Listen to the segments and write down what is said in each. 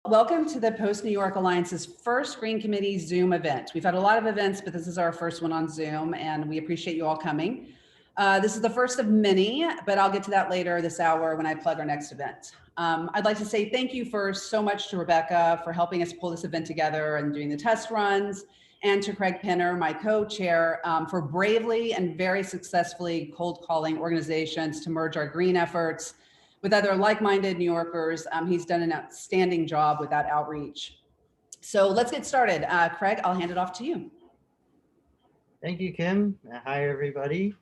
Welcome to the Post New York Alliance's first Green Committee Zoom event. We've had a lot of events, but this is our first one on Zoom, and we appreciate you all coming. This is the first of many, but I'll get to that later this hour when I plug our next event. I'd like to say thank you so much to Rebecca for helping us pull this event together and doing the test runs, and to Craig Penner, my co-chair, for bravely and very successfully cold calling organizations to merge our green efforts with other like-minded New Yorkers. He's done an outstanding job with that outreach. So let's get started. Craig, I'll hand it off to you. Thank you, Kim. Hi, everybody.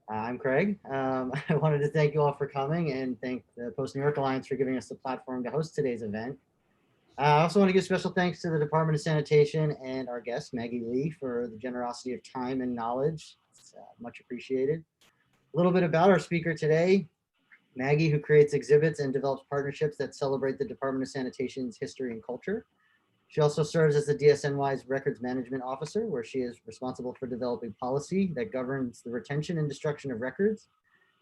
I'm Craig. I wanted to thank you all for coming and thank the Post New York Alliance for giving us the platform to host today's event. I also want to give special thanks to the Department of Sanitation and our guest, Maggie Lee, for the generosity of time and knowledge. It's much appreciated. A little bit about our speaker today. Maggie, who creates exhibits and develops partnerships that celebrate the Department of Sanitation's history and culture. She also serves as the DSNY's Records Management Officer, where she is responsible for developing policy that governs the retention and destruction of records,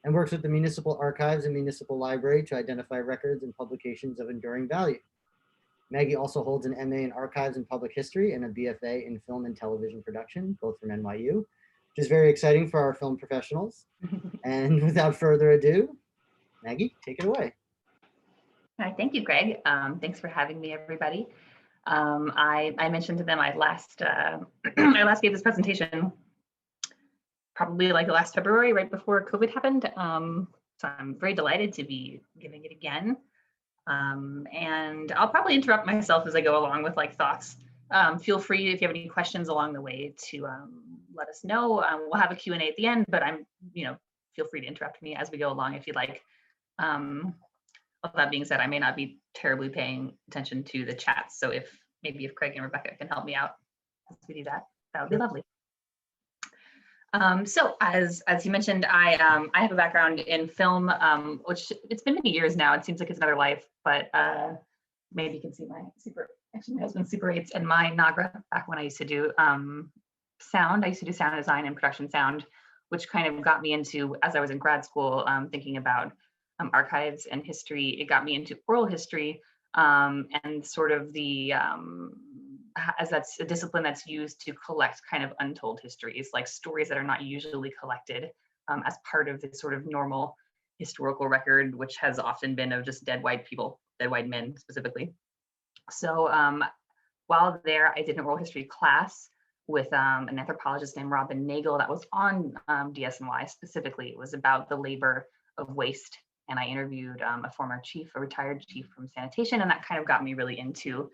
and works with the Municipal Archives and Municipal Library to identify records and publications of enduring value. Maggie also holds an MA in Archives and Public History and a BFA in Film and Television Production, both from NYU, which is very exciting for our film professionals. And without further ado, Maggie, take it away. Hi, thank you, Greg. Thanks for having me, everybody. I mentioned to them I last gave this presentation probably like last February, right before COVID happened. So I'm very delighted to be giving it again. And I'll probably interrupt myself as I go along with like thoughts. Feel free if you have any questions along the way to let us know. We'll have a Q&A at the end, but feel free to interrupt me as we go along if you'd like. With that being said, I may not be terribly paying attention to the chat. So if Craig and Rebecca can help me out as we do that, that would be lovely. So as you mentioned, I have a background in film, which it's been many years now. It seems like it's another life, but maybe you can see my husband's Super 8s and my Nagra back when I used to do sound. I used to do sound design and production sound, which kind of got me into, as I was in grad school, thinking about archives and history. It got me into oral history and sort of the, as that's a discipline that's used to collect kind of untold histories, like stories that are not usually collected as part of the sort of normal historical record, which has often been of just dead white people, dead white men specifically. So while there, I did an oral history class with an anthropologist named Robin Nagel that was on DSNY specifically. It was about the labor of waste. And I interviewed a former chief, a retired chief from sanitation, and that kind of got me really into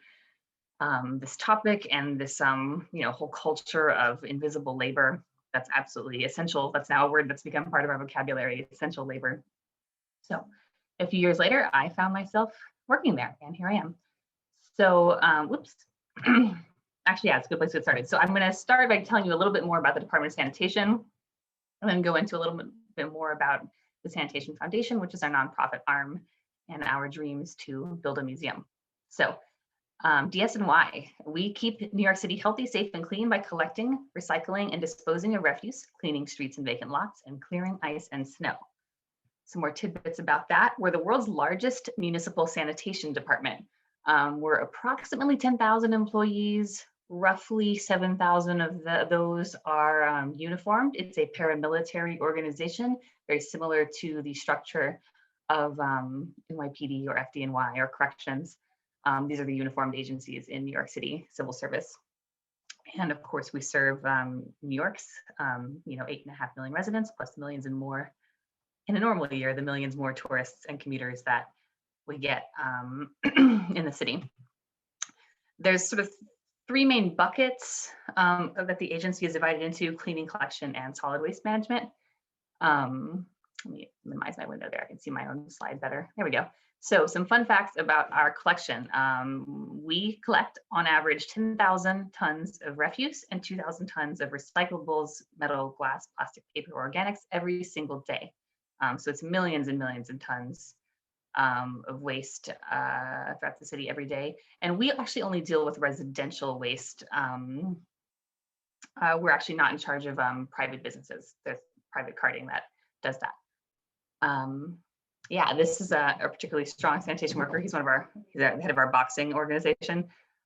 this topic and this whole culture of invisible labor that's absolutely essential. That's now a word that's become part of our vocabulary, essential labor. So a few years later, I found myself working there, and here I am. So, whoops. Actually, yeah, it's a good place to get started. So I'm going to start by telling you a little bit more about the Department of Sanitation, and then go into a little bit more about the Sanitation Foundation, which is our nonprofit arm, and our dreams to build a museum. So DSNY, we keep New York City healthy, safe, and clean by collecting, recycling, and disposing of refuse, cleaning streets and vacant lots, and clearing ice and snow. Some more tidbits about that. We're the world's largest municipal sanitation department. We're approximately 10,000 employees. Roughly 7,000 of those are uniformed. It's a paramilitary organization, very similar to the structure of NYPD or FDNY or corrections. These are the uniformed agencies in New York City civil service. And of course, we serve New York's 8.5 million residents, plus millions and more in a normal year, the millions more tourists and commuters that we get in the city. There's sort of three main buckets that the agency is divided into: cleaning, collection, and solid waste management. Let me minimize my window there. I can see my own slide better. There we go. So some fun facts about our collection. We collect on average 10,000 tons of refuse and 2,000 tons of recyclables, metal, glass, plastic, paper, organics every single day. So it's millions and millions of tons of waste throughout the city every day. And we actually only deal with residential waste. We're actually not in charge of private businesses. There's private carting that does that. Yeah, this is a particularly strong sanitation worker. He's he's the head of our boxing organization.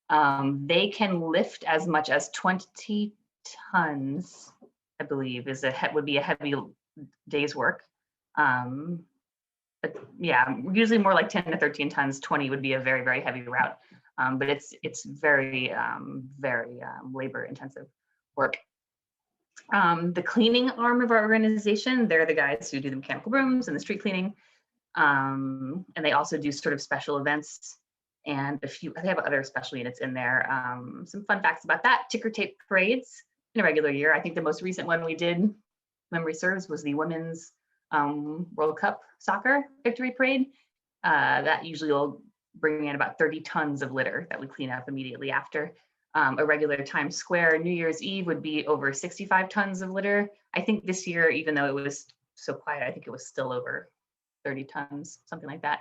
They can lift as much as 20 tons, I believe, would be a heavy day's work. But yeah, usually more like 10 to 13 tons. 20 would be a very, very heavy route. But it's very, very labor intensive work. The cleaning arm of our organization, they're the guys who do the mechanical brooms and the street cleaning. And they also do sort of special events and they have other special units in there. Some fun facts about that: ticker tape parades in a regular year. I think the most recent one we did, memory serves, was the Women's World Cup soccer victory parade. That usually will bring in about 30 tons of litter that we clean up immediately after. A regular Times Square New Year's Eve would be over 65 tons of litter. I think this year, even though it was so quiet, I think it was still over 30 tons, something like that.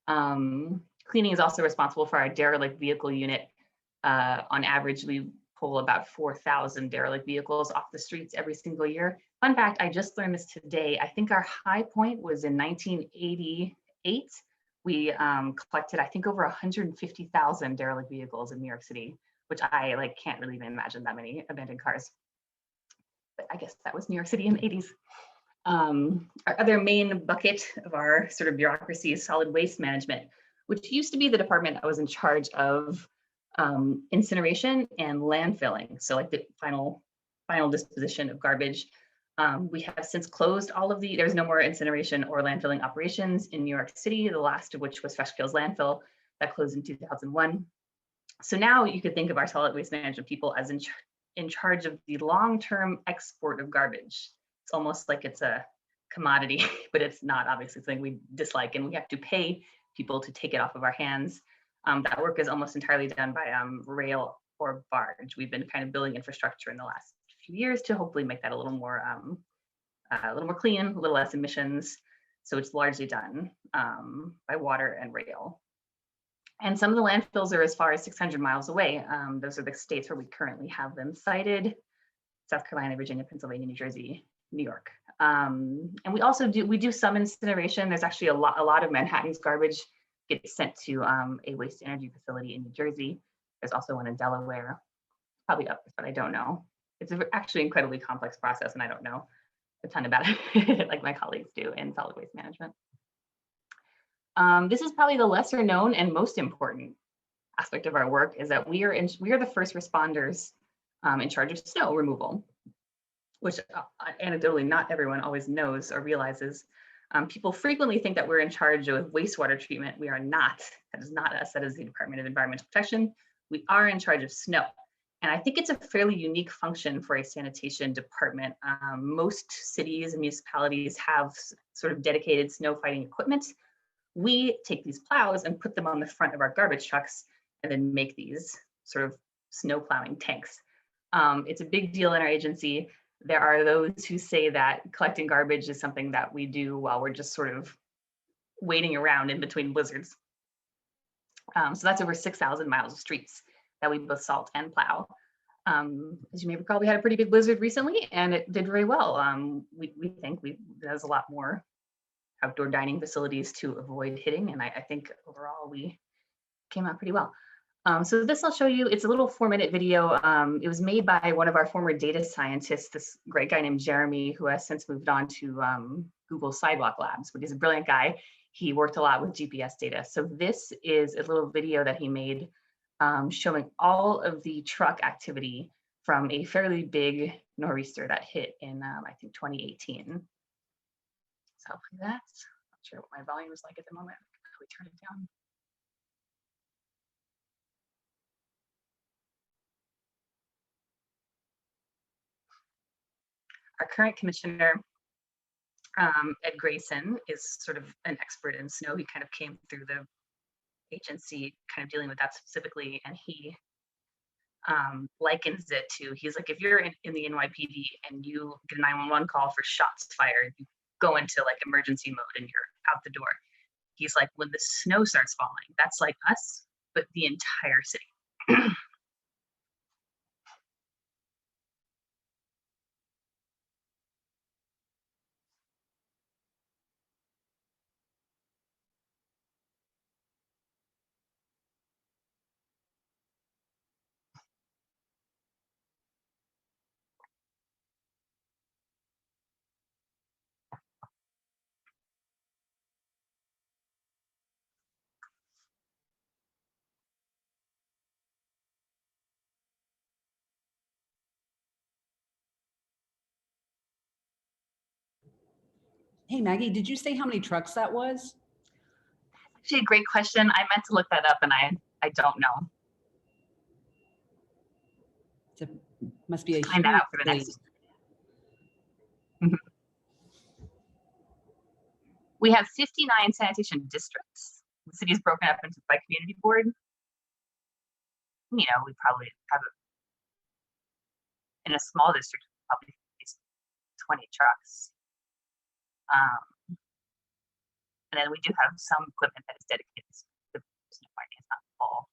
Cleaning is also responsible for our derelict vehicle unit. On average, we pull about 4,000 derelict vehicles off the streets every single year. Fun fact, I just learned this today. I think our high point was in 1988. We collected, I think, over 150,000 derelict vehicles in New York City, which I can't really even imagine that many abandoned cars. But I guess that was New York City in the 80s. Our other main bucket of our sort of bureaucracy is solid waste management, which used to be the department I was in charge of incineration and landfilling. So like the final disposition of garbage. We have since closed there's no more incineration or landfilling operations in New York City, the last of which was Freshfields Landfill that closed in 2001. So now you could think of our solid waste management people as in charge of the long-term export of garbage. It's almost like it's a commodity, but it's not, obviously something we dislike, and we have to pay people to take it off of our hands. That work is almost entirely done by rail or barge. We've been kind of building infrastructure in the last few years to hopefully make that a little more clean, a little less emissions. So it's largely done by water and rail. And some of the landfills are as far as 600 miles away. Those are the states where we currently have them sited: South Carolina, Virginia, Pennsylvania, New Jersey, New York. And we also do some incineration. There's actually a lot of Manhattan's garbage gets sent to a waste energy facility in New Jersey. There's also one in Delaware, probably up, but I don't know. It's actually an incredibly complex process, and I don't know a ton about it like my colleagues do in solid waste management. This is probably the lesser known and most important aspect of our work, is that we are the first responders in charge of snow removal, which anecdotally not everyone always knows or realizes. People frequently think that we're in charge of wastewater treatment. We are not. That is not us. That is the Department of Environmental Protection. We are in charge of snow. And I think it's a fairly unique function for a sanitation department. Most cities and municipalities have sort of dedicated snow fighting equipment. We take these plows and put them on the front of our garbage trucks and then make these sort of snow plowing tanks. It's a big deal in our agency. There are those who say that collecting garbage is something that we do while we're just sort of waiting around in between blizzards. So that's over 6,000 miles of streets that we both salt and plow. As you may recall, we had a pretty big blizzard recently, and it did very well. We think there's a lot more outdoor dining facilities to avoid hitting, and I think overall we came out pretty well. So this I'll show you. It's a little 4-minute video. It was made by one of our former data scientists, this great guy named Jeremy, who has since moved on to Google Sidewalk Labs, but he's a brilliant guy. He worked a lot with GPS data. So this is a little video that he made showing all of the truck activity from a fairly big nor'easter that hit in, I think, 2018. So that's, not sure what my volume is like at the moment. I can probably turn it down. Our current commissioner, Ed Grayson, is sort of an expert in snow. He kind of came through the agency kind of dealing with that specifically, and he likens it to, he's like, if you're in the NYPD and you get a 911 call for shots fired, you go into like emergency mode and you're out the door. He's like, when the snow starts falling, that's like us, but the entire city. Hey, Maggie, did you say how many trucks that was? Actually, a great question. I meant to look that up and I don't know. It's a, must be a Find that huge out for the fleet. next. We have 59 sanitation districts. The city is broken up into by community board. You know, we probably have in a small district, probably 20 trucks. And then we do have some equipment that is dedicated to the it's not all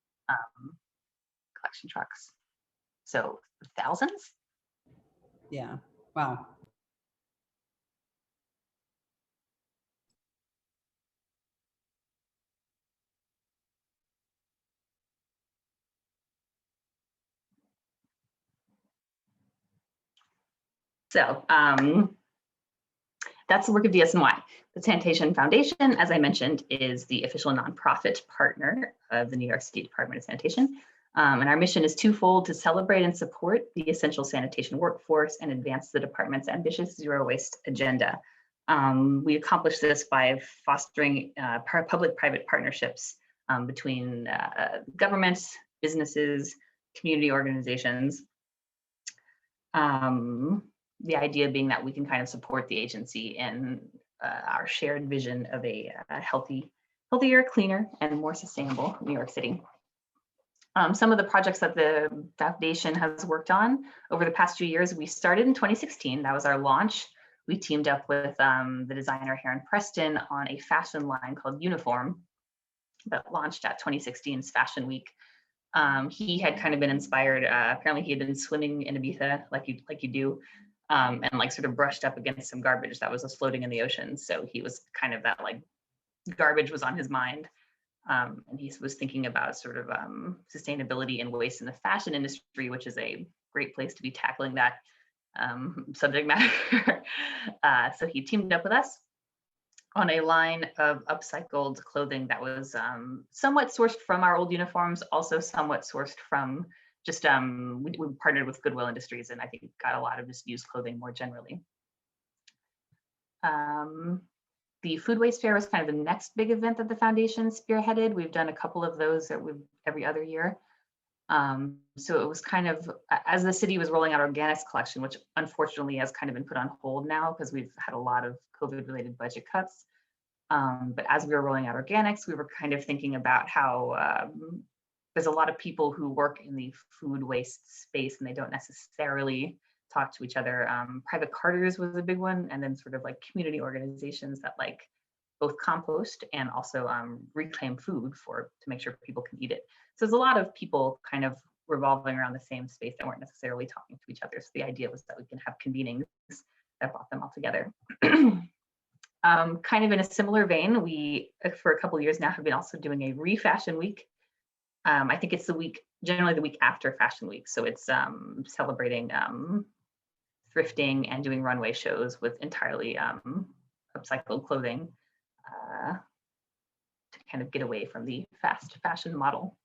collection trucks. So thousands? Yeah. Wow. So that's the work of DSNY. The Sanitation Foundation, as I mentioned, is the official nonprofit partner of the New York City Department of Sanitation. And our mission is twofold: to celebrate and support the essential sanitation workforce and advance the department's ambitious zero waste agenda. We accomplish this by fostering public-private partnerships between governments, businesses, community organizations. The idea being that we can kind of support the agency in our shared vision of a healthier, cleaner, and more sustainable New York City. Some of the projects that the foundation has worked on over the past few years, we started in 2016. That was our launch. We teamed up with the designer Heron Preston on a fashion line called Uniform that launched at 2016's Fashion Week. He had kind of been inspired. Apparently, he had been swimming in Ibiza, like you do, and like sort of brushed up against some garbage that was just floating in the ocean. So he was kind of that, like, garbage was on his mind. And he was thinking about sort of sustainability and waste in the fashion industry, which is a great place to be tackling that subject matter. So he teamed up with us on a line of upcycled clothing that was somewhat sourced from our old uniforms, also somewhat sourced from just, we partnered with Goodwill Industries, and I think got a lot of just used clothing more generally. The Food Waste Fair was kind of the next big event that the foundation spearheaded. We've done a couple of those that every other year. So it was kind of, as the city was rolling out organics collection, which unfortunately has kind of been put on hold now because we've had a lot of COVID-related budget cuts. But as we were rolling out organics, we were kind of thinking about how there's a lot of people who work in the food waste space and they don't necessarily talk to each other. Private carters was a big one, and then sort of like community organizations that like both compost and also reclaim food to make sure people can eat it. So there's a lot of people kind of revolving around the same space that weren't necessarily talking to each other. So the idea was that we can have convenings that brought them all together. Kind of in a similar vein, we, for a couple of years now, have been also doing a ReFashion Week. I think it's generally the week after Fashion Week. So it's celebrating thrifting and doing runway shows with entirely upcycled clothing to kind of get away from the fast fashion model.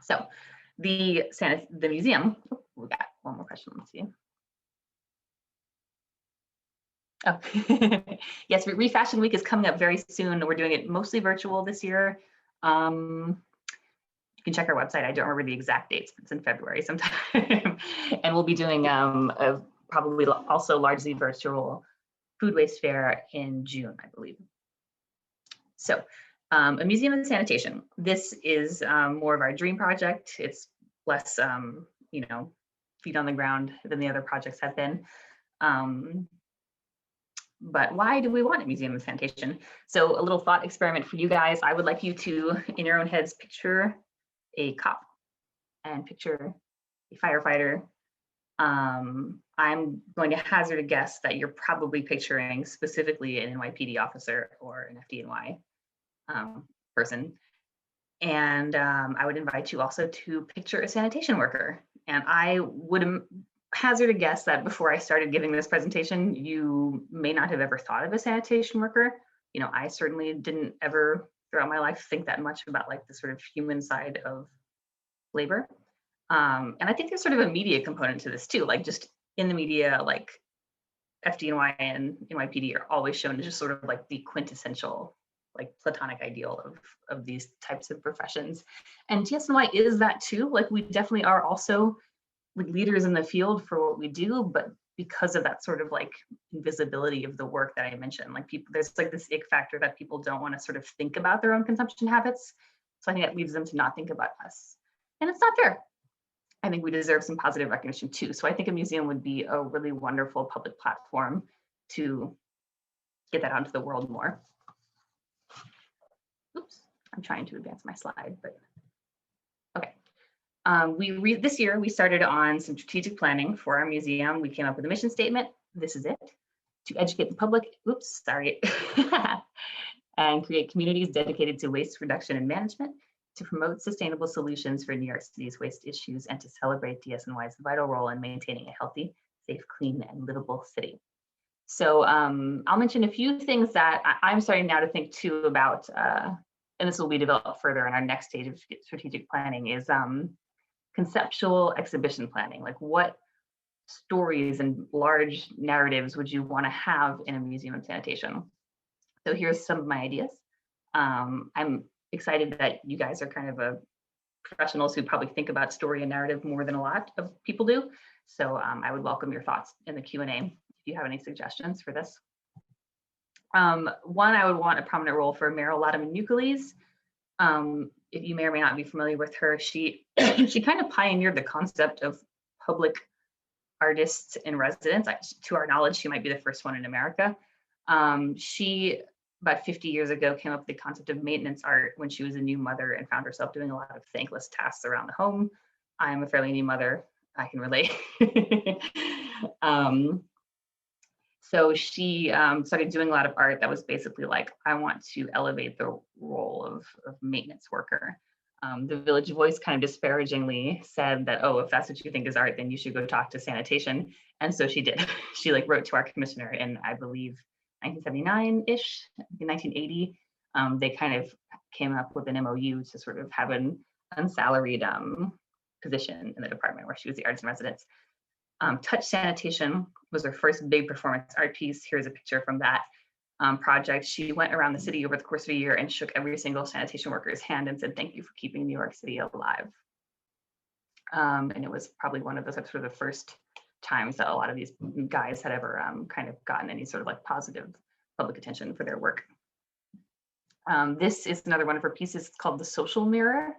So the museum, we got one more question, let's see. Oh, yes, ReFashion Week is coming up very soon. We're doing it mostly virtual this year. You can check our website. I don't remember the exact dates, but it's in February sometime. And we'll be doing a probably also largely virtual food waste fair in June, I believe. So a museum of sanitation. This is more of our dream project. It's less, you know, feet on the ground than the other projects have been. But why do we want a museum of sanitation? So a little thought experiment for you guys. I would like you to, in your own heads, picture a cop and picture a firefighter. I'm going to hazard a guess that you're probably picturing specifically an NYPD officer or an FDNY person. And I would invite you also to picture a sanitation worker. And I would hazard a guess that before I started giving this presentation, you may not have ever thought of a sanitation worker. You know, I certainly didn't ever throughout my life think that much about like the sort of human side of labor. And I think there's sort of a media component to this too, like just in the media, like FDNY and NYPD are always shown as just sort of like the quintessential, like platonic ideal of these types of professions. And DSNY is that too. Like we definitely are also like leaders in the field for what we do, but because of that sort of like invisibility of the work that I mentioned, like people, there's like this ick factor that people don't want to sort of think about their own consumption habits. So I think that leads them to not think about us. And it's not fair. I think we deserve some positive recognition too. So I think a museum would be a really wonderful public platform to get that out into the world more. Oops, I'm trying to advance my slide, but okay. This year, we started on some strategic planning for our museum. We came up with a mission statement. This is it. To educate the public, oops, sorry, and create communities dedicated to waste reduction and management, to promote sustainable solutions for New York City's waste issues, and to celebrate DSNY's vital role in maintaining a healthy, safe, clean, and livable city. So I'll mention a few things that I'm starting now to think too about, and this will be developed further in our next stage of strategic planning, is conceptual exhibition planning. Like what stories and large narratives would you want to have in a museum of sanitation? So here's some of my ideas. I'm excited that you guys are kind of professionals who probably think about story and narrative more than a lot of people do. So I would welcome your thoughts in the Q&A if you have any suggestions for this. One, I would want a prominent role for Mierle, Laderman, Ukeles. If you may or may not be familiar with her, she kind of pioneered the concept of public artists in residence. To our knowledge, she might be the first one in America. She, about 50 years ago, came up with the concept of maintenance art when she was a new mother and found herself doing a lot of thankless tasks around the home. I'm a fairly new mother, I can relate. So she started doing a lot of art that was basically like, I want to elevate the role of maintenance worker. The Village Voice kind of disparagingly said that, oh, if that's what you think is art, then you should go talk to sanitation. And so she did. She like wrote to our commissioner in, I believe, 1979-ish, 1980. They kind of came up with an MOU to sort of have an unsalaried position in the department where she was the artist in residence. Touch Sanitation was her first big performance art piece. Here's a picture from that project. She went around the city over the course of a year and shook every single sanitation worker's hand and said, thank you for keeping New York City alive. And it was probably one of those sort of the first times that a lot of these guys had ever kind of gotten any sort of like positive public attention for their work. This is another one of her pieces. It's called The Social Mirror.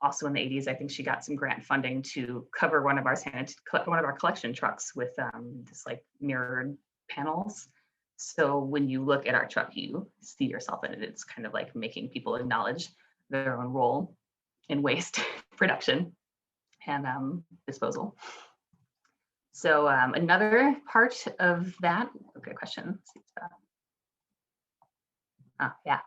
Also in the 80s, I think she got some grant funding to cover one of our collection trucks with this like mirrored panels. So when you look at our truck, you see yourself in it. It's kind of like making people acknowledge their own role in waste production and disposal. So another part of that, okay, question. Yeah.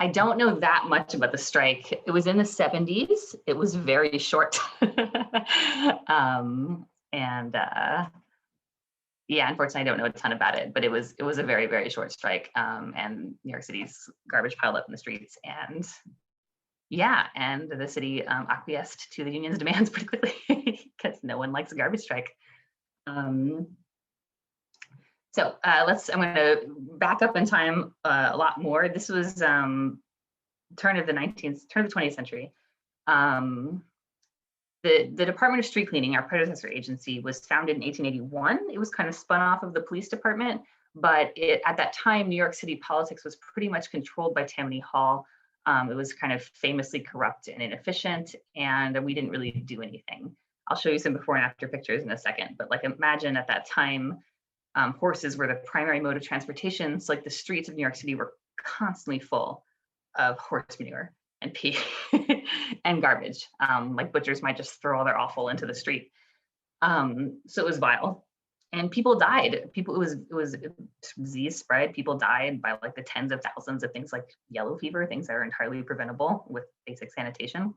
I don't know that much about the strike. It was in the 70s. It was very short. Yeah, unfortunately, I don't know a ton about it, but it was a very, very short strike. And New York City's garbage piled up in the streets, and yeah, and the city acquiesced to the union's demands pretty quickly because no one likes a garbage strike. So I'm going to back up in time a lot more. This was turn of the 20th century. The Department of Street Cleaning, our predecessor agency, was founded in 1881. It was kind of spun off of the police department, but at that time, New York City politics was pretty much controlled by Tammany Hall. It was kind of famously corrupt and inefficient, and we didn't really do anything. I'll show you some before and after pictures in a second, but like imagine at that time, horses were the primary mode of transportation. So like the streets of New York City were constantly full of horse manure and pee and garbage. Like butchers might just throw all their offal into the street. So it was vile, and people died. It was disease spread. People died by like the tens of thousands of things like yellow fever, things that are entirely preventable with basic sanitation.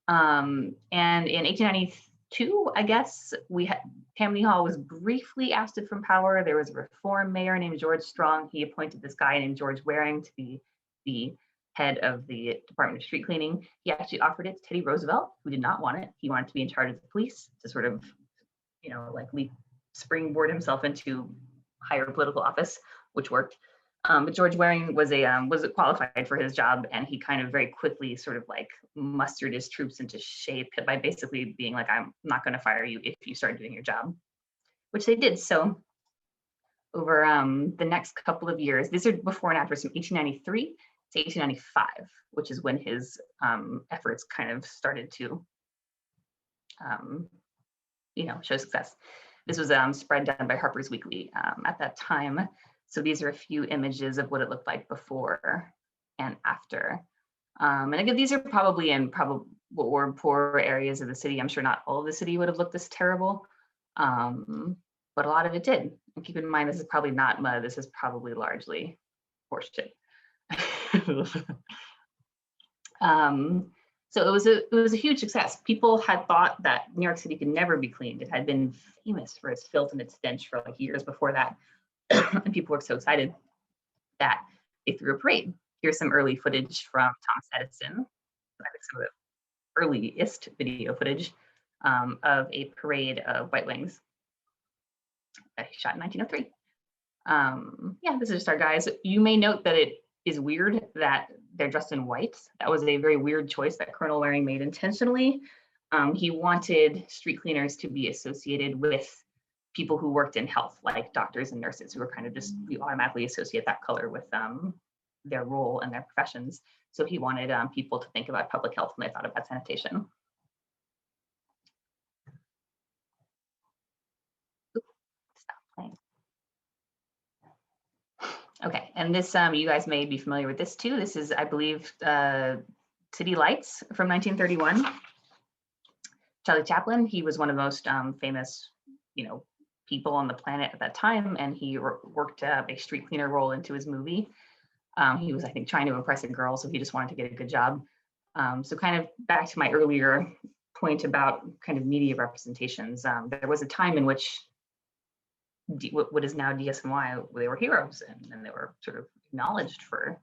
And in 1892, I guess, Tammany Hall was briefly ousted from power. There was a reform mayor named George Strong. He appointed this guy named George Waring to be the head of the Department of Street Cleaning. He actually offered it to Teddy Roosevelt, who did not want it. He wanted to be in charge of the police to sort of, like springboard himself into higher political office, which worked. But George Waring was qualified for his job, and he kind of very quickly sort of like mustered his troops into shape by basically being like, I'm not going to fire you if you start doing your job, which they did. So over the next couple of years, these are before and after, from 1893 to 1895, which is when his efforts kind of started to, show success. This was spread done by Harper's Weekly at that time. So these are a few images of what it looked like before and after. And again, these are probably in what were poor areas of the city. I'm sure not all of the city would have looked this terrible, but a lot of it did. And keep in mind, this is probably not mud. This is probably largely horse shit. So it was a huge success. People had thought that New York City could never be cleaned. It had been famous for its filth and its stench for like years before that. And people were so excited that they threw a parade. Here's some early footage from Thomas Edison. I think some of the earliest video footage of a parade of White Wings that he shot in 1903. Yeah, this is just our guys. You may note that it is weird that they're dressed in white. That was a very weird choice that Colonel Waring made intentionally. He wanted street cleaners to be associated with people who worked in health, like doctors and nurses, who were kind of just, we automatically associate that color with their role and their professions. So he wanted people to think about public health when they thought about sanitation. Stop playing. Okay, and this, you guys may be familiar with this too. This is, I believe, City Lights from 1931. Charlie Chaplin, he was one of the most famous, people on the planet at that time, and he worked a street cleaner role into his movie. He was, I think, trying to impress a girl, so he just wanted to get a good job. So kind of back to my earlier point about kind of media representations, there was a time in which what is now DSNY, they were heroes, and they were sort of acknowledged for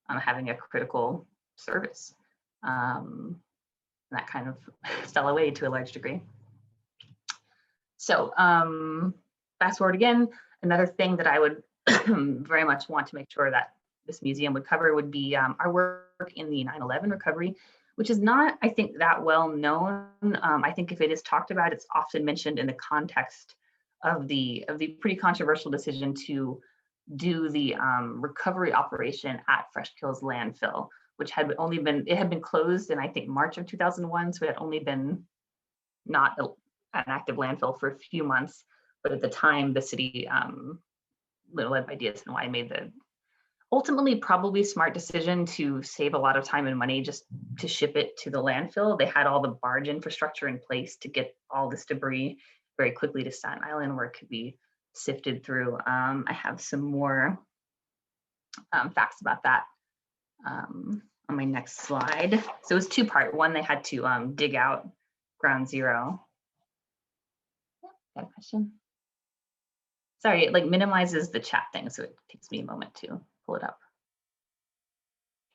having a critical service. And that kind of fell away to a large degree. So fast forward again, another thing that I would very much want to make sure that this museum would cover would be our work in the 9/11 recovery, which is not, I think, that well known. I think if it is talked about, it's often mentioned in the context of the pretty controversial decision to do the recovery operation at Freshkills landfill, which had only been, it had been closed in, I think, March of 2001. So it had only been not an active landfill for a few months. But at the time, the city, led by DSNY, made the ultimately probably smart decision to save a lot of time and money just to ship it to the landfill. They had all the barge infrastructure in place to get all this debris very quickly to Staten Island, where it could be sifted through. I have some more facts about that on my next slide. So it was two-part. One, they had to dig out ground zero. Got a question? Sorry, it like minimizes the chat thing, so it takes me a moment to pull it up.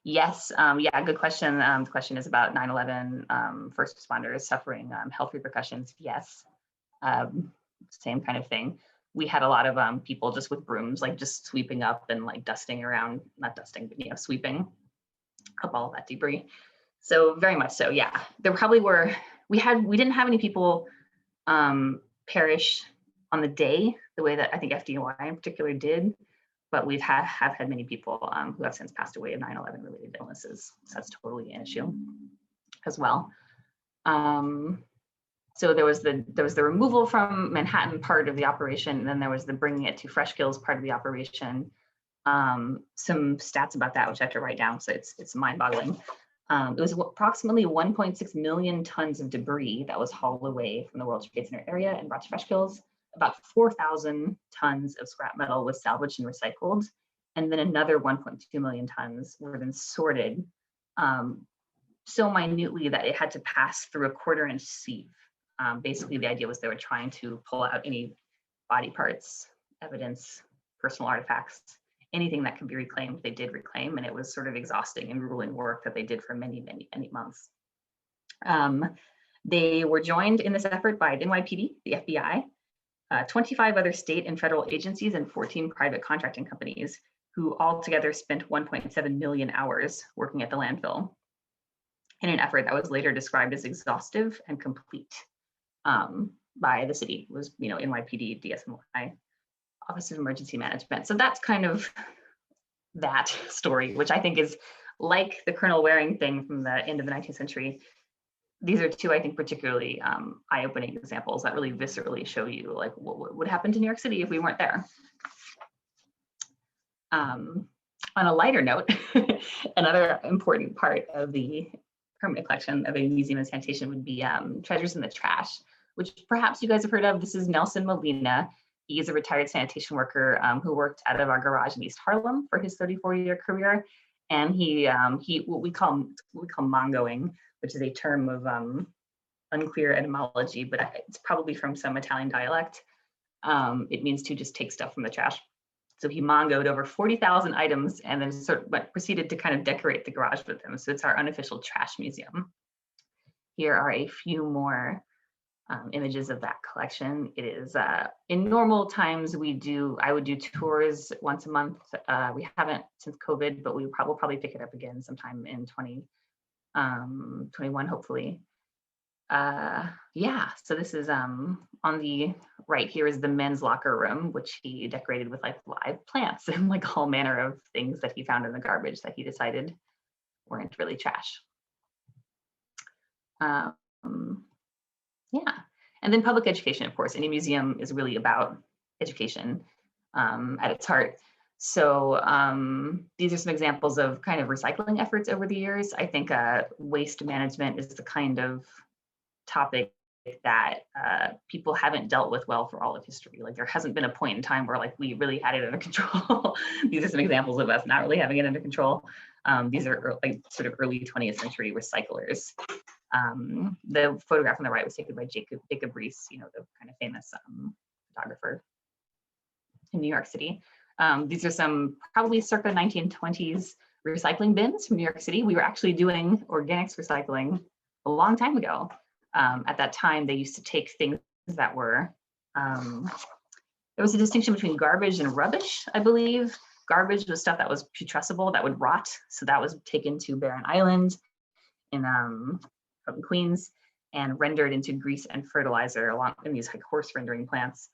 Yes, yeah, good question. The question is about 9/11 first responders suffering health repercussions. Yes, same kind of thing. We had a lot of people just with brooms, like just sweeping up and like dusting around, not dusting, but sweeping up all of that debris. So very much so, yeah. There probably were, we didn't have any people perish on the day the way that I think FDNY in particular did, but we've have had many people who have since passed away of 9/11 related illnesses. So that's totally an issue as well. So there was the removal from Manhattan part of the operation, and then there was the bringing it to Freshkills part of the operation. Some stats about that, which I have to write down, so it's mind-boggling. It was approximately 1.6 million tons of debris that was hauled away from the World Trade Center area and brought to Freshkills. About 4,000 tons of scrap metal was salvaged and recycled, and then another 1.2 million tons were then sorted so minutely that it had to pass through a 1/4-inch sieve. Basically, the idea was they were trying to pull out any body parts, evidence, personal artifacts, anything that could be reclaimed, they did reclaim, and it was sort of exhausting and grueling work that they did for many, many, many months. They were joined in this effort by the NYPD, the FBI, 25 other state and federal agencies, and 14 private contracting companies, who all together spent 1.7 million hours working at the landfill in an effort that was later described as exhaustive and complete by the city. It was, NYPD, DSNY, Office of Emergency Management. So that's kind of that story, which I think is like the Colonel Waring thing from the end of the 19th century. These are two, I think, particularly eye-opening examples that really viscerally show you like what would happen to New York City if we weren't there. On a lighter note, another important part of the permanent collection of a museum and sanitation would be treasures in the trash, which perhaps you guys have heard of. This is Nelson Molina. He is a retired sanitation worker who worked out of our garage in East Harlem for his 34-year career. And he what we call mongoing, which is a term of unclear etymology, but it's probably from some Italian dialect. It means to just take stuff from the trash. So he mongoed over 40,000 items and then proceeded to kind of decorate the garage with them. So it's our unofficial trash museum. Here are a few more images of that collection. It is, in normal times, I would do tours once a month. We haven't since COVID, but we'll probably pick it up again sometime in 2021, hopefully. Yeah, so this is on the right here is the men's locker room, which he decorated with like live plants and like all manner of things that he found in the garbage that he decided weren't really trash. Yeah, and then public education, of course. Any museum is really about education at its heart. So these are some examples of kind of recycling efforts over the years. I think waste management is the kind of topic that people haven't dealt with well for all of history. Like there hasn't been a point in time where like we really had it under control. These are some examples of us not really having it under control. These are like sort of early 20th century recyclers. The photograph on the right was taken by Jacob Riis, the kind of famous photographer in New York City. These are some probably circa 1920s recycling bins from New York City. We were actually doing organics recycling a long time ago. At that time, they used to take things that were, there was a distinction between garbage and rubbish, I believe. Garbage was stuff that was putrescible, that would rot. So that was taken to Barren Island in Queens and rendered into grease and fertilizer along in these like horse rendering plants.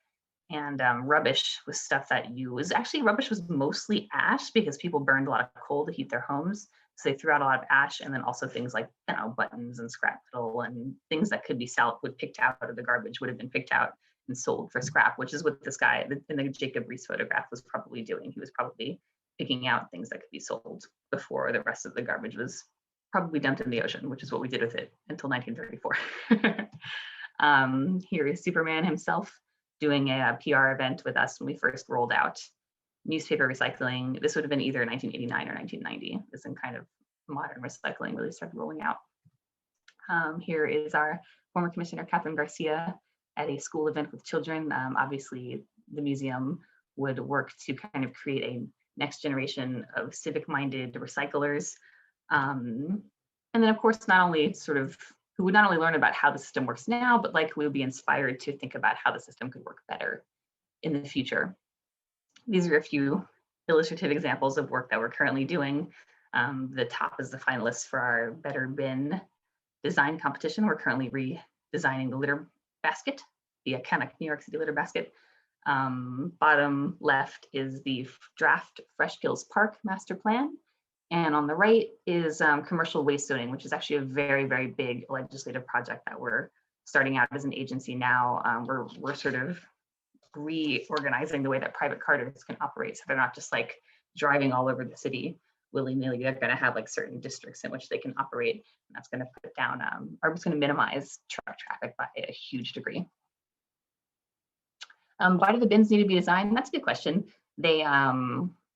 And rubbish was stuff that rubbish was mostly ash because people burned a lot of coal to heat their homes. So they threw out a lot of ash, and then also things like buttons and scrap metal and things that could be picked out of the garbage would have been picked out and sold for scrap, which is what this guy in the Jacob Riis photograph was probably doing. He was probably picking out things that could be sold before the rest of the garbage was probably dumped in the ocean, which is what we did with it until 1934. Here is Superman himself doing a PR event with us when we first rolled out newspaper recycling. This would have been either 1989 or 1990. This in kind of modern recycling really started rolling out. Here is our former commissioner, Catherine Garcia, at a school event with children. Obviously, the museum would work to kind of create a next generation of civic-minded recyclers. And then, of course, who would not only learn about how the system works now, but like we would be inspired to think about how the system could work better in the future. These are a few illustrative examples of work that we're currently doing. The top is the finalists for our Better Bin design competition. We're currently redesigning the litter basket, the iconic New York City litter basket. Bottom left is the draft Fresh Kills Park master plan. And on the right is commercial waste zoning, which is actually a very, very big legislative project that we're starting out as an agency now. We're sort of reorganizing the way that private carders can operate. So they're not just like driving all over the city willy-nilly. They're going to have like certain districts in which they can operate. And that's going to put down, or it's going to minimize truck traffic by a huge degree. Why do the bins need to be designed? That's a good question. They're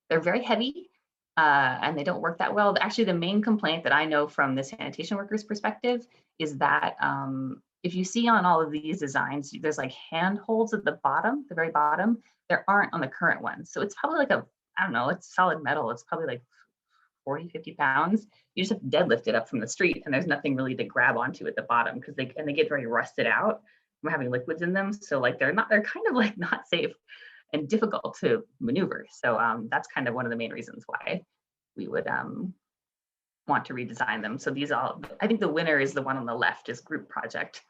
very heavy and they don't work that well. Actually, the main complaint that I know from the sanitation workers' perspective is that if you see on all of these designs, there's like handholds at the bottom, the very bottom. There aren't on the current ones. So it's probably like I don't know, it's solid metal. It's probably like 40, 50 pounds. You just have to deadlift it up from the street, and there's nothing really to grab onto at the bottom because they get very rusted out from having liquids in them. So like they're kind of like not safe and difficult to maneuver. So that's kind of one of the main reasons why we would want to redesign them. So I think the winner is the one on the left, is group project.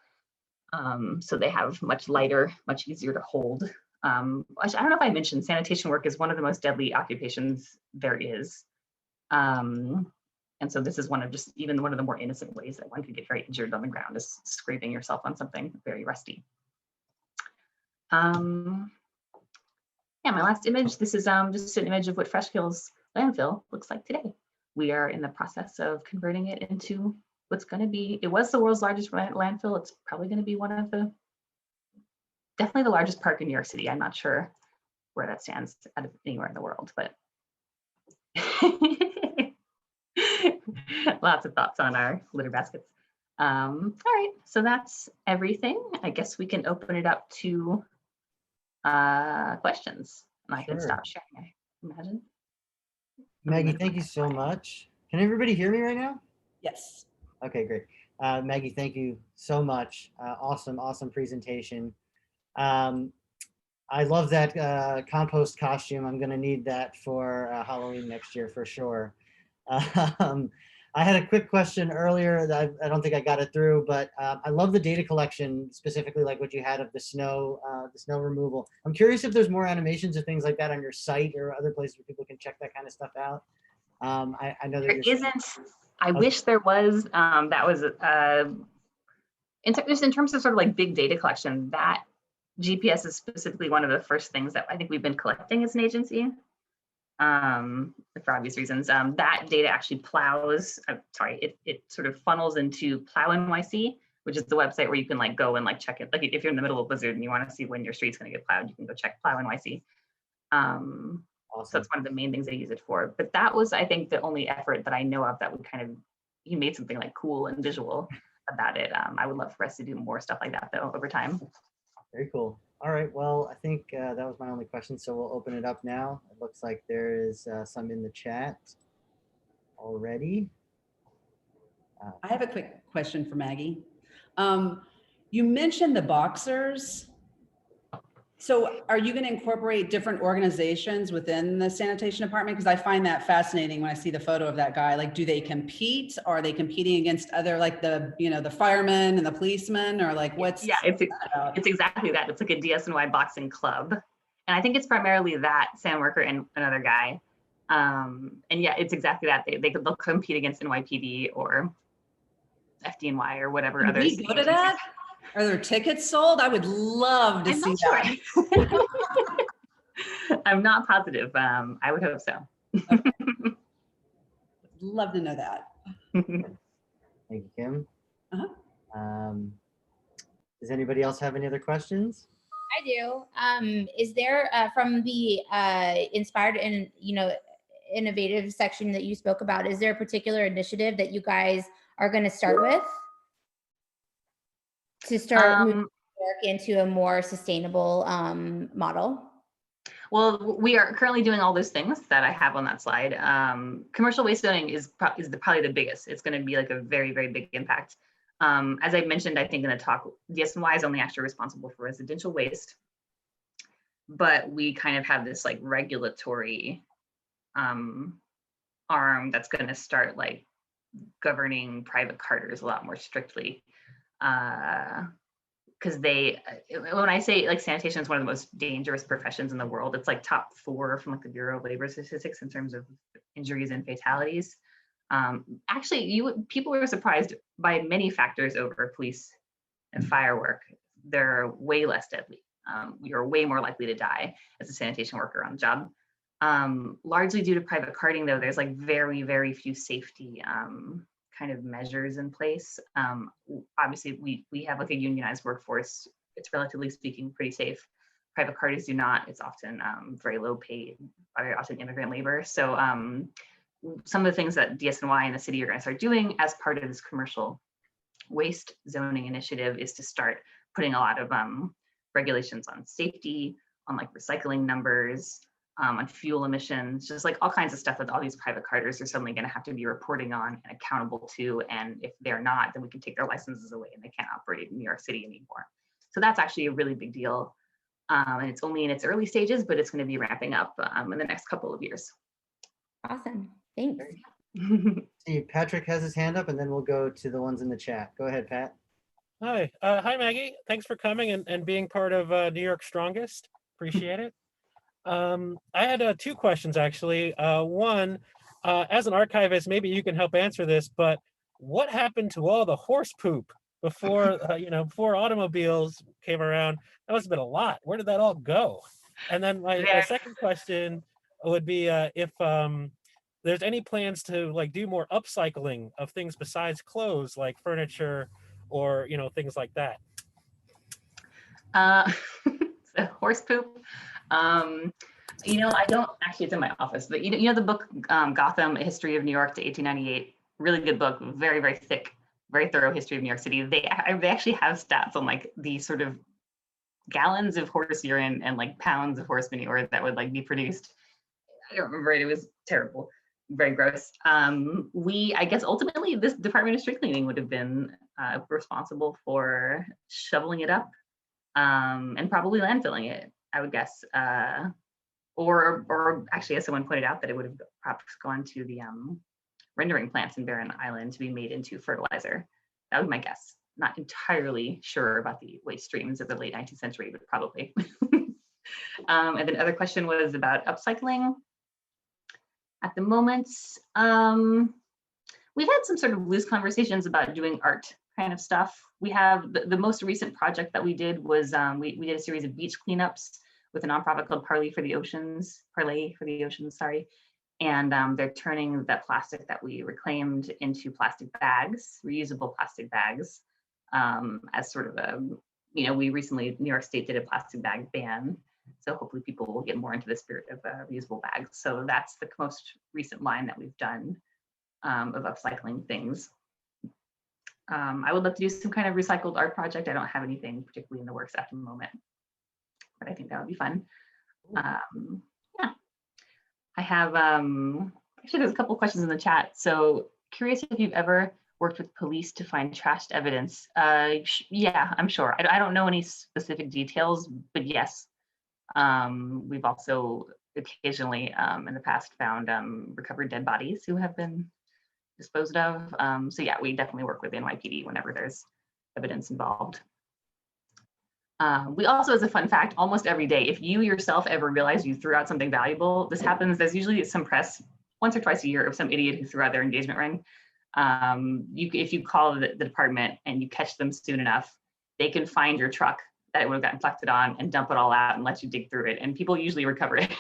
So they have much lighter, much easier to hold. I don't know if I mentioned, sanitation work is one of the most deadly occupations there is. And so this is even one of the more innocent ways that one could get very injured on the ground, is scraping yourself on something very rusty. Yeah, my last image, this is just an image of what Freshkills landfill looks like today. We are in the process of converting it into what's going to be, it was the world's largest landfill. It's probably going to be definitely the largest park in New York City. I'm not sure where that stands out of anywhere in the world, but lots of thoughts on our litter baskets. All right, so that's everything. I guess we can open it up to questions, and I can stop sharing, I imagine. Maggie, thank you so much. Can everybody hear me right now? Yes. Okay, great. Maggie, thank you so much. Awesome presentation. I love that compost costume. I'm gonna need that for Halloween next year for sure. I had a quick question earlier that I don't think I got it through, but I love the data collection, specifically like what you had of the snow removal. I'm curious if there's more animations or things like that on your site or other places where people can check that kind of stuff out. I know that There isn't. I wish there was. That was in terms of sort of like big data collection, that GPS is specifically one of the first things that I think we've been collecting as an agency. For obvious reasons. That data actually plows, it sort of funnels into Plow NYC, which is the website where you can like go and like check it. Like if you're in the middle of a blizzard and you want to see when your street's going to get plowed, you can go check Plow NYC. Awesome. So that's one of the main things they use it for. But that was, I think, the only effort that I know of that would you made something like cool and visual about it. I would love for us to do more stuff like that though over time. Very cool. All right, well, I think that was my only question, so we'll open it up now. It looks like there is some in the chat already. I have a quick question for Maggie. You mentioned the boxers. So are you going to incorporate different organizations within the sanitation department? Because I find that fascinating when I see the photo of that guy. Like, do they compete? Are they competing against other, like the firemen and the policemen, or like what's? Yeah, it's exactly that. It's like a DSNY boxing club. And I think it's primarily that sand worker and another guy. And yeah, it's exactly that. They'll compete against NYPD or FDNY or whatever. Can we go to that? Are there tickets sold? I would love to see that. I'm not positive. I would hope so. Okay. Love to know that. Thank you, Kim. Does anybody else have any other questions? I do. Is there from the inspired and innovative section that you spoke about, is there a particular initiative that you guys are going to start with to start moving work into a more sustainable model? Well, we are currently doing all those things that I have on that slide. Commercial waste zoning is probably the biggest. It's going to be like a very, very big impact. As I mentioned, I think in the talk, DSNY is only actually responsible for residential waste, but we kind of have this like regulatory arm that's going to start like governing private carters a lot more strictly. Because when I say like sanitation is one of the most dangerous professions in the world, it's like top 4 from like the Bureau of Labor Statistics in terms of injuries and fatalities. Actually, people were surprised by many factors over police and fire work. They're way less deadly. You're way more likely to die as a sanitation worker on the job. Largely due to private carting, though, there's like very, very few safety kind of measures in place. Obviously, we have like a unionized workforce. It's relatively speaking pretty safe. Private carters do not. It's often very low paid, very often immigrant labor. So some of the things that DSNY and the city are going to start doing as part of this commercial waste zoning initiative is to start putting a lot of regulations on safety, on like recycling numbers, on fuel emissions, just like all kinds of stuff that all these private carters are suddenly going to have to be reporting on and accountable to. And if they're not, then we can take their licenses away and they can't operate in New York City anymore. So that's actually a really big deal. And it's only in its early stages, but it's going to be ramping up in the next couple of years. Awesome. Thanks. See, Patrick has his hand up, and then we'll go to the ones in the chat. Go ahead, Pat. Hi. Hi, Maggie. Thanks for coming and being part of New York Strongest. Appreciate it. I had 2 questions, actually. One, as an archivist, maybe you can help answer this, but what happened to all the horse poop before, before automobiles came around? That must have been a lot. Where did that all go? And then my second question would be if there's any plans to like do more upcycling of things besides clothes, like furniture or, things like that. So horse poop. I don't actually, it's in my office, but you know the book Gotham: A History of New York to 1898, really good book, very, very thick, very thorough history of New York City. They actually have stats on like the sort of gallons of horse urine and like pounds of horse manure that would like be produced. I don't remember it. It was terrible, very gross. I guess ultimately this Department of Street Cleaning would have been responsible for shoveling it up and probably landfilling it, I would guess. Or actually, as someone pointed out, that it would have perhaps gone to the rendering plants in Barren Island to be made into fertilizer. That would be my guess. Not entirely sure about the waste streams of the late 19th century, but probably. And then other question was about upcycling. At the moment, we've had some sort of loose conversations about doing art kind of stuff. We have the most recent project that we did was we did a series of beach cleanups with a nonprofit called Parlay for the Oceans, sorry. And they're turning that plastic that we reclaimed into plastic bags, reusable plastic bags, as sort of a, we recently, New York State did a plastic bag ban. So hopefully people will get more into the spirit of reusable bags. So that's the most recent line that we've done of upcycling things. I would love to do some kind of recycled art project. I don't have anything particularly in the works at the moment, but I think that would be fun. Yeah, I have, actually there's a couple questions in the chat. So curious if you've ever worked with police to find trashed evidence. Yeah, I'm sure. I don't know any specific details, but yes. We've also occasionally in the past found recovered dead bodies who have been disposed of. So yeah, we definitely work with NYPD whenever there's evidence involved. We also, as a fun fact, almost every day, if you yourself ever realize you threw out something valuable, this happens, there's usually some press once or twice a year of some idiot who threw out their engagement ring. If you call the department and you catch them soon enough, they can find your truck that it would have gotten collected on and dump it all out and let you dig through it. And people usually recover it,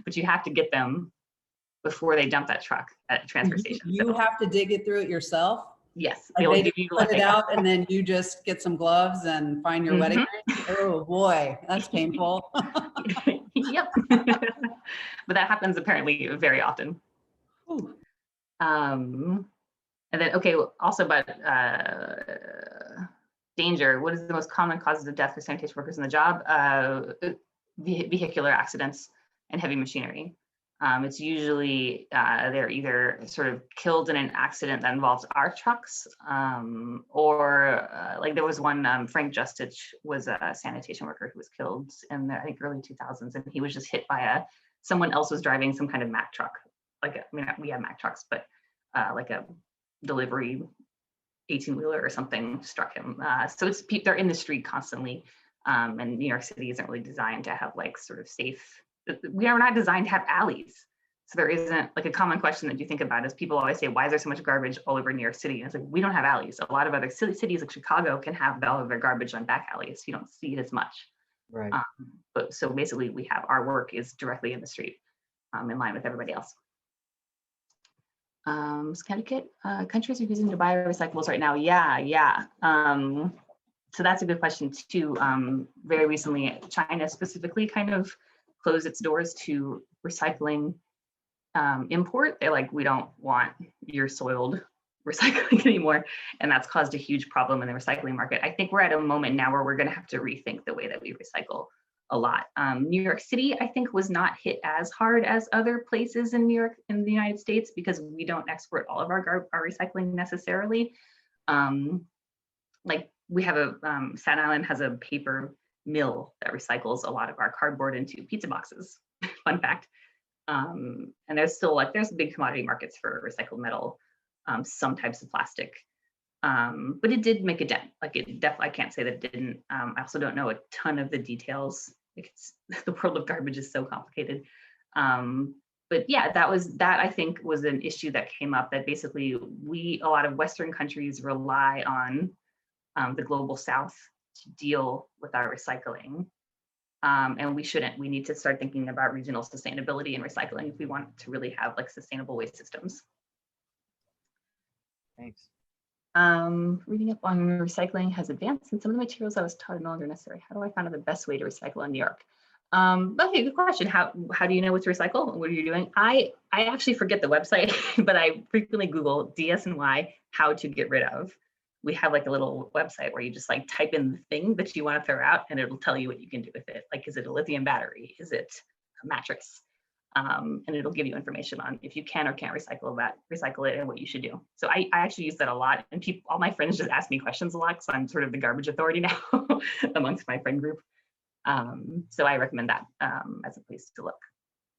but you have to get them before they dump that truck at a transfer station. You have to dig it through it yourself? Yes. Like they just put it out and then you just get some gloves and find your wedding ring? Oh boy, that's painful. Yep. But that happens apparently very often. Ooh. And then, okay, also about danger. What is the most common causes of death for sanitation workers in the job? Vehicular accidents and heavy machinery. It's usually they're either sort of killed in an accident that involves our trucks, or like there was one, Frank Justich was a sanitation worker who was killed in the, I think, early 2000s, and he was just hit by someone else was driving some kind of Mack truck. We have Mack trucks, but like a delivery 18-wheeler or something struck him. So they're in the street constantly, and New York City isn't really designed to have like sort of safe. We are not designed to have alleys. So there isn't, like, a common question that you think about is people always say, why is there so much garbage all over New York City? And it's like, we don't have alleys. A lot of other cities like Chicago can have all of their garbage on back alleys. So you don't see it as much. Right. But so basically our work is directly in the street, in line with everybody else. Connecticut, countries are using to buy recyclables right now. Yeah. So that's a good question too. Very recently, China specifically kind of closed its doors to recycling import. They're like, we don't want your soiled recycling anymore. And that's caused a huge problem in the recycling market. I think we're at a moment now where we're going to have to rethink the way that we recycle. a lot. New York City, I think, was not hit as hard as other places in New York, in the United States, because we don't export all of our recycling necessarily. Like we have Staten Island has a paper mill that recycles a lot of our cardboard into pizza boxes. Fun fact. And there's still there's big commodity markets for recycled metal, some types of plastic. But it did make a dent. Like it definitely, I can't say that it didn't. I also don't know a ton of the details. The world of garbage is so complicated. But yeah, that I think was an issue that came up, that basically a lot of Western countries rely on the global South to deal with our recycling. And we shouldn't. We need to start thinking about regional sustainability and recycling if we want to really have sustainable waste systems. Thanks. Reading up on recycling has advanced, and some of the materials I was taught in are necessary. How do I find out the best way to recycle in New York? Okay, good question. How do you know what to recycle? What are you doing? I actually forget the website, but I frequently Google DSNY how to get rid of. We have a little website where you just type in the thing that you want to throw out, and it'll tell you what you can do with it. Is it a lithium battery? Is it a mattress? And it'll give you information on if you can or can't recycle it, and what you should do. So I actually use that a lot, and all my friends just ask me questions a lot, because I'm sort of the garbage authority now amongst my friend group. So I recommend that as a place to look.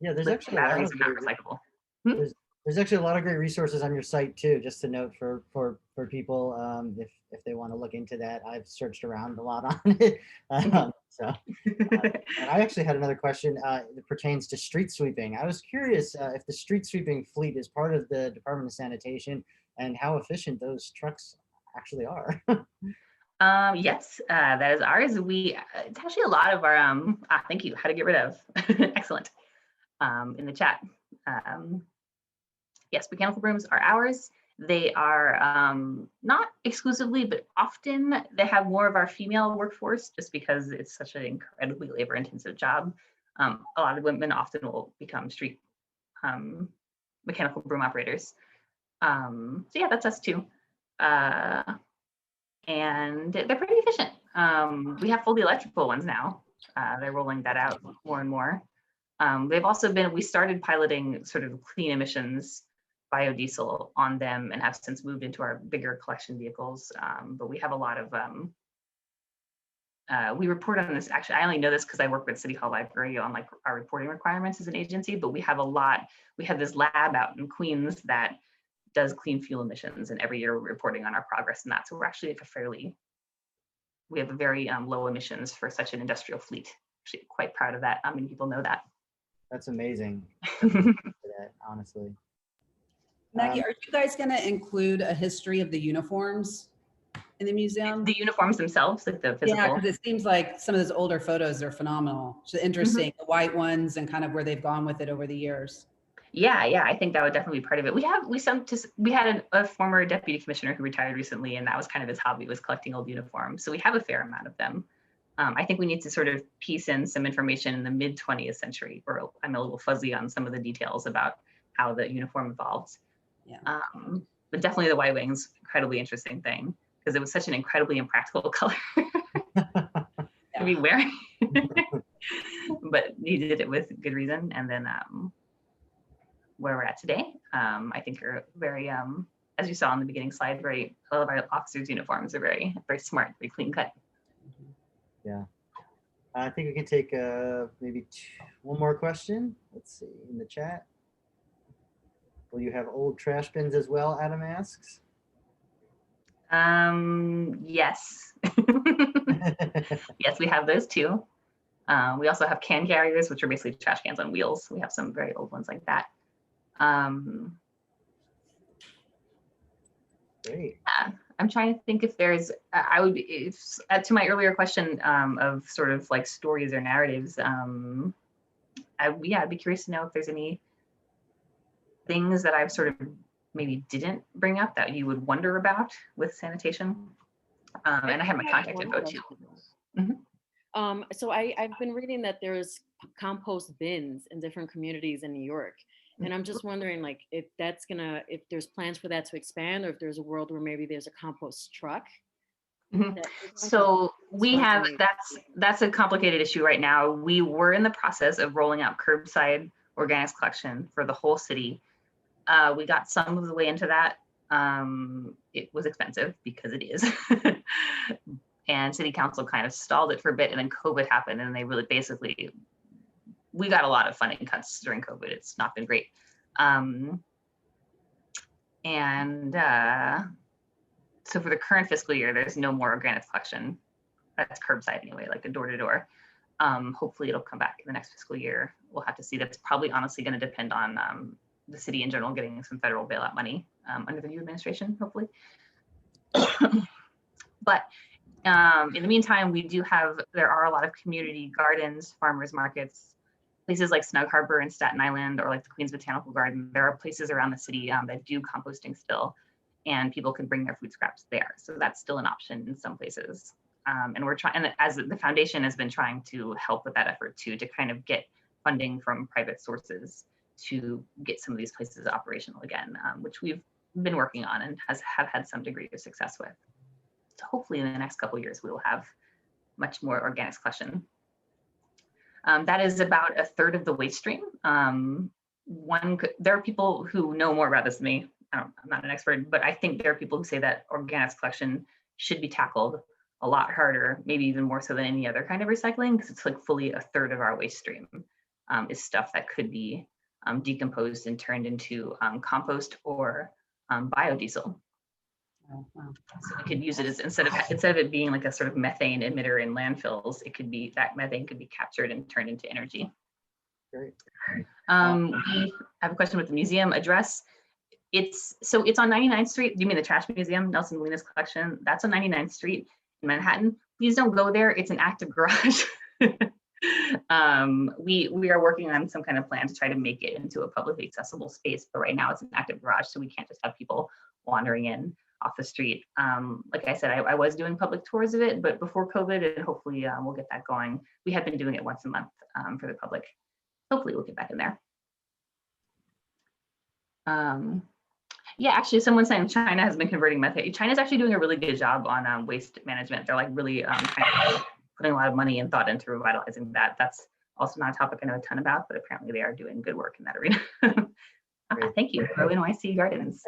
Yeah, there's Lithium actually a lot batteries of are not recyclable. there's actually a lot of great resources on your site too, just to note for people, if they want to look into that. I've searched around a lot on it. And I actually had another question that pertains to street sweeping. I was curious if the street sweeping fleet is part of the Department of Sanitation, and how efficient those trucks actually are. Yes, that is ours. It's actually a lot of our, thank you, how to get rid of. Excellent. In the chat. Yes, mechanical brooms are ours. They are not exclusively, but often they have more of our female workforce, just because it's such an incredibly labor intensive job. A lot of women often will become street mechanical broom operators. So yeah, that's us too. And they're pretty efficient. We have fully electrical ones now. They're rolling that out more and more. They've also we started piloting sort of clean emissions biodiesel on them, and have since moved into our bigger collection vehicles. But we have a lot of, we report on this, actually, I only know this because I work with City Hall Library on our reporting requirements as an agency, but we have this lab out in Queens that does clean fuel emissions, and every year we're reporting on our progress in that. So we're actually we have a very low emissions for such an industrial fleet. Actually quite proud of that. Not many people know that. That's amazing. For that, honestly. Maggie, are you guys going to include a history of the uniforms in the museum? The uniforms themselves, the physical. Yeah, because it seems like some of those older photos are phenomenal. It's interesting, the white ones, and kind of where they've gone with it over the years. Yeah, I think that would definitely be part of it. We had a former deputy commissioner who retired recently, and that was kind of his hobby, was collecting old uniforms. So we have a fair amount of them. I think we need to sort of piece in some information in the mid 20th century, where I'm a little fuzzy on some of the details about how the uniform evolved. Yeah. But definitely the white wings, incredibly interesting thing, because it was such an incredibly impractical color to be wearing. But he did it with good reason. And then where we're at today, I think are very, as you saw on the beginning slide, all of our officers' uniforms are very, very smart, very clean cut. Yeah. I think we can take maybe one more question. Let's see in the chat. Will you have old trash bins as well, Adam asks? Yes. Yes, we have those too. We also have can carriers, which are basically trash cans on wheels. We have some very old ones like that. Great. Yeah, I'm trying to think if there's, to my earlier question of sort of stories or narratives, I'd be curious to know if there's any things that I've sort of maybe didn't bring up that you would wonder about with sanitation. And I have my contact info too. So I've been reading that there's compost bins in different communities in New York. And I'm just wondering if there's plans for that to expand, or if there's a world where maybe there's a compost truck. Mhm. that we're going to So we have, spontaneous- that's a complicated issue right now. We were in the process of rolling out curbside organics collection for the whole city. We got some of the way into that. It was expensive because it is. And city council kind of stalled it for a bit, and then COVID happened, and they really basically, we got a lot of funding cuts during COVID. It's not been great. So for the current fiscal year, there's no more organic collection. That's curbside anyway, like a door to door. Hopefully it'll come back in the next fiscal year. We'll have to see. That's probably honestly going to depend on the city in general getting some federal bailout money under the new administration, hopefully. But in the meantime, there are a lot of community gardens, farmers markets, places like Snug Harbor in Staten Island, or like the Queens Botanical Garden. There are places around the city that do composting still, and people can bring their food scraps there. So that's still an option in some places. And we're trying, and as the foundation has been trying to help with that effort too, to kind of get funding from private sources to get some of these places operational again, which we've been working on and have had some degree of success with. So hopefully in the next couple of years, we will have much more organics collection. That is about a third of the waste stream. There are people who know more about this than me. I'm not an expert, but I think there are people who say that organics collection should be tackled a lot harder, maybe even more so than any other kind of recycling, because it's like fully a third of our waste stream is stuff that could be decomposed and turned into compost or biodiesel. Oh, wow. So we could use it as, instead of it being like a sort of methane emitter in landfills, it could be that methane could be captured and turned into energy. Great. We have a question with the museum address. It's on 99th Street. Do you mean the Trash Museum, Nelson Molina's collection? That's on 99th Street in Manhattan. Please don't go there. It's an active garage. We are working on some kind of plan to try to make it into a publicly accessible space, but right now it's an active garage, so we can't just have people wandering in off the street. Like I said, I was doing public tours of it, but before COVID, and hopefully we'll get that going. We have been doing it once a month for the public. Hopefully we'll get back in there. Yeah, actually, someone's saying China has been converting methane. China's actually doing a really good job on waste management. They're like really kind of putting a lot of money and thought into revitalizing that. That's also not a topic I know a ton about, but apparently they are doing good work in that arena. Thank you, NYC Gardens.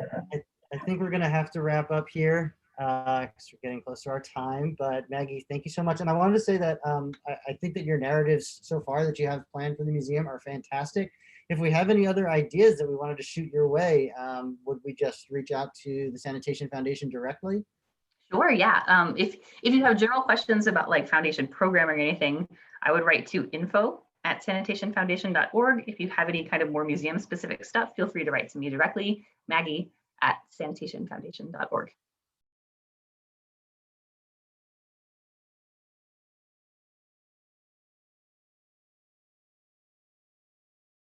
I think we're going to have to wrap up here because we're getting close to our time. But Maggie, thank you so much. And I wanted to say that I think that your narratives so far that you have planned for the museum are fantastic. If we have any other ideas that we wanted to shoot your way, would we just reach out to the Sanitation Foundation directly? Sure, yeah. If you have general questions about like foundation programming or anything, I would write to info@sanitationfoundation.org. If you have any kind of more museum specific stuff, feel free to write to me directly, Maggie@sanitationfoundation.org.